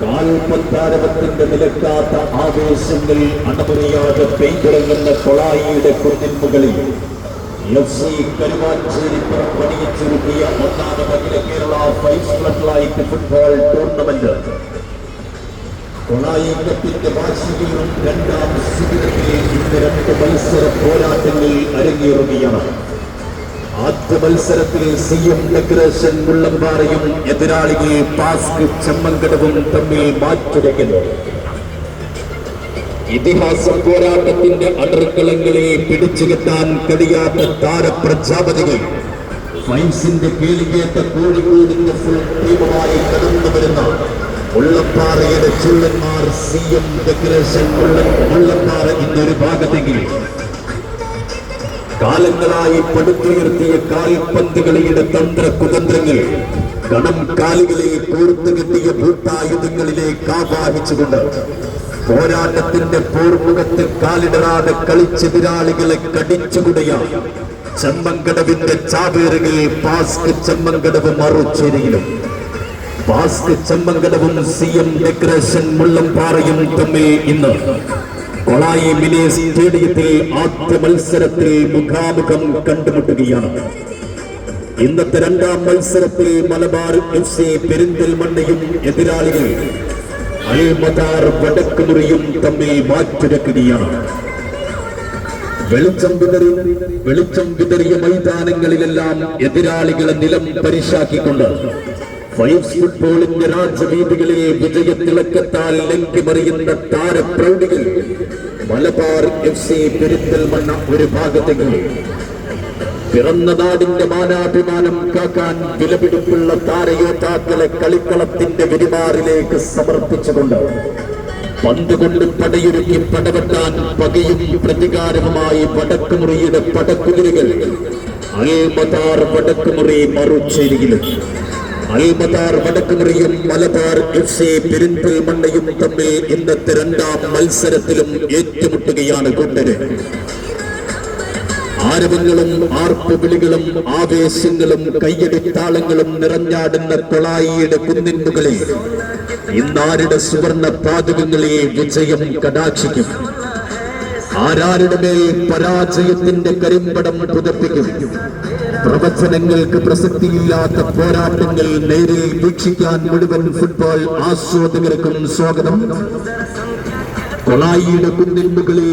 കാൽപന്താരവത്തിന്റെ നിലക്കാത്ത ആവേശങ്ങൾ അണമുറിയാതെ പെയ്തിറങ്ങുന്ന കൊളായിയുടെ കുന്നിൻമുകളിൽ FC Karuvancheri പണിയിച്ചൊരുക്കിയ ഒന്നാമത് അഖില Kerala 5 flood light football tournament Kolayi കപ്പിന്റെ വാർഷികവും രണ്ടാം ശിബിരത്തിൽ ഇന്ന് 2 മത്സര പോരാട്ടങ്ങൾ അരങ്ങേറുകയാണ്. ആദ്യ മത്സരത്തിൽ CM ഡെക്കറേഷൻ മുള്ളമ്പാറയും എതിരാളികൾ പാസ്ക് ചെമ്മങ്കടവും തമ്മിൽ മാറ്റുരയ്ക്കുന്നു. ഇതിഹാസ പോരാട്ടത്തിന്റെ അടർക്കളങ്ങളെ പിടിച്ചുകെട്ടാൻ കഴിയാത്ത താരപ്രജാപതികൾ ഫൈൻസിന്റെ കേളികേട്ട കോഴിക്കോടിന്റെ ഫുൾ ടീമുമായി കടന്നു വരുന്ന മുള്ളമ്പാറയുടെ ചുള്ളന്മാർ CM ഡെക്കറേഷൻ മുള്ളമ്പാറ ഇന്നൊരു ഭാഗത്തെങ്കിൽ കാലങ്ങളായി പടുത്തുയർത്തിയ കാൽപന്തുകളിയുടെ തന്ത്ര കുതന്ത്രങ്ങൾ ഗണം കാലുകളെ കോർത്തുകെട്ടിയ ഭൂട്ടായുധങ്ങളിലേക്ക് ആവാഹിച്ചുകൊണ്ട് പോരാട്ടത്തിന്റെ പോർമുഖത്ത് കാലിടറാതെ കളിച്ചെതിരാളികളെ കടിച്ചുകുടയ ചെമ്മങ്കടവിന്റെ ചാവേറുകൾ പാസ്ക് ചെമ്മങ്കടവ് മറുചേരിയിലും പാസ്ക് ചെമ്മങ്കടവും CM ഡെക്കറേഷൻ മുള്ളമ്പാറയും തമ്മിൽ ഇന്ന് കൊളായി മിനി സ്റ്റേഡിയത്തിൽ ആദ്യ മത്സരത്തിൽ മുഖാമുഖം കണ്ടുമുട്ടുകയാണ്. ഇന്നത്തെ രണ്ടാം മത്സരത്തിൽ മലബാർ FC പെരിന്തൽമണ്ണയും എതിരാളികൾ അൽമദാർ വടക്കുമുറിയും തമ്മിൽ മാറ്റുരക്കുകയാണ്. വെളിച്ചം വിതറിയ മൈതാനങ്ങളിലെല്ലാം എതിരാളികളെ നിലം പരിശാക്കിക്കൊണ്ട് ഫൈവ്സ് ഫുട്ബോളിന്റെ രാജവീതികളിൽ വിജയത്തിളക്കത്താൽ ലംഘിമറിയുന്ന താരപ്രൗഢികൾ മലബാർ FC പെരിന്തൽമണ്ണ ഒരു ഭാഗത്തേക്ക് പിറന്ന നാടിന്റെ മാനാഭിമാനം കാക്കാൻ വിലപിടിപ്പുള്ള താരയോദ്ധാക്കളെ കളിക്കളത്തിന്റെ വെടിമാറിലേക്ക് സമർപ്പിച്ചുകൊണ്ട് പന്തുകൊണ്ട് പടയൊരുക്കി പടവെട്ടാൻ പകയും പ്രതികാരവുമായി വടക്കുമുറിയുടെ പടക്കുതിരികൾ അൽമദാർ വടക്കുമുറി മറുചേരിയിലും അൽമദാർ വടക്കുമുറിയും മലബാർ FC പെരിന്തൽമണ്ണയും തമ്മിൽ ഇന്നത്തെ രണ്ടാം മത്സരത്തിലും ഏറ്റുമുട്ടുകയാണ് കൂട്ടര്. ആരവങ്ങളും ആർപ്പുവിളികളും ആവേശങ്ങളും കയ്യടിത്താളങ്ങളും നിറഞ്ഞാടുന്ന കൊളായിയുടെ കുന്നിൻമുകളിൽ ഇന്നാരുടെ സുവർണ പാതകങ്ങളെ വിജയം കടാക്ഷിക്കും. ആരാരുടെ മേൽ പരാജയത്തിന്റെ കരിമ്പടം പുതപ്പിക്കും. പ്രവചനങ്ങൾക്ക് പ്രസക്തിയില്ലാത്ത പോരാട്ടങ്ങൾ നേരിൽ വീക്ഷിക്കാൻ മുഴുവൻ ഫുട്ബോൾ ആസ്വാദകർക്കും സ്വാഗതം. കൊളായിയുടെ കുന്നിൻമുകളിൽ